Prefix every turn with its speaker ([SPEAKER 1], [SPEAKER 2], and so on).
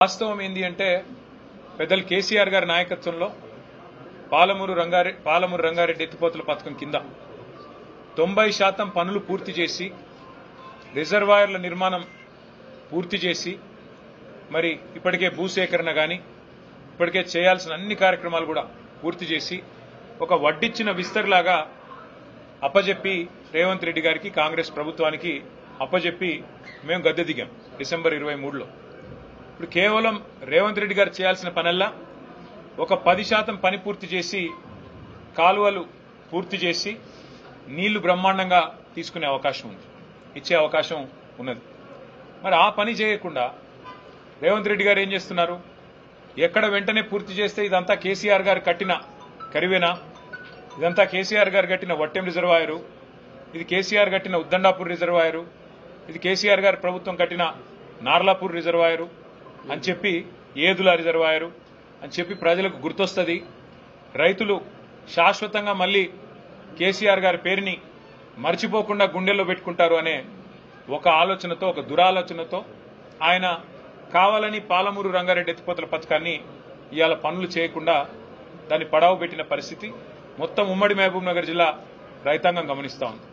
[SPEAKER 1] వాస్తవం ఏంది అంటే పెద్దలు కేసీఆర్ గారి నాయకత్వంలో పాలమూరు రంగారెడ్డి ఎత్తిపోతల పథకం కింద 90% పనులు పూర్తి చేసి రిజర్వాయర్ల నిర్మాణం పూర్తి చేసి మరి ఇప్పటికే భూసేకరణ గాని ఇప్పటికే చేయాల్సిన అన్ని కార్యక్రమాలు కూడా పూర్తి చేసి ఒక వడ్డిచ్చిన విస్తర్లాగా అప్పజెప్పి రేవంత్ రెడ్డి గారికి కాంగ్రెస్ ప్రభుత్వానికి అప్పజెప్పి మేము గద్దె దిగాం డిసెంబర్ 23లో. ఇప్పుడు కేవలం రేవంత్ రెడ్డి గారు చేయాల్సిన పనల్లా ఒక 10% పని పూర్తి చేసి కాలువలు పూర్తి చేసి నీళ్లు బ్రహ్మాండంగా తీసుకునే అవకాశం ఉంది, ఇచ్చే అవకాశం ఉన్నది. మరి ఆ పని చేయకుండా రేవంత్ రెడ్డి గారు ఏం చేస్తున్నారు? ఎక్కడ వెంటనే పూర్తి చేస్తే ఇదంతా కేసీఆర్ గారు కట్టిన కరివేనా, ఇదంతా కేసీఆర్ గారు కట్టిన వట్టెం రిజర్వాయరు, ఇది కేసీఆర్ కట్టిన ఉద్దండాపూర్ రిజర్వాయరు, ఇది కేసీఆర్ గారి ప్రభుత్వం కట్టిన నార్లాపూర్ రిజర్వాయరు అని చెప్పి ఏదుల రిజర్వాయరు అని చెప్పి ప్రజలకు గుర్తొస్తుంది. రైతులు శాశ్వతంగా మళ్లీ కేసీఆర్ గారి పేరుని మర్చిపోకుండా గుండెల్లో పెట్టుకుంటారు అనే ఒక ఆలోచనతో, ఒక దురాలోచనతో ఆయన కావాలని పాలమూరు రంగారెడ్డి ఎత్తిపోతల పథకాన్ని ఇవాళ పనులు చేయకుండా దాన్ని పడావు పెట్టిన పరిస్థితి మొత్తం ఉమ్మడి మహబూబ్ నగర్ జిల్లా రైతాంగం గమనిస్తా ఉంది.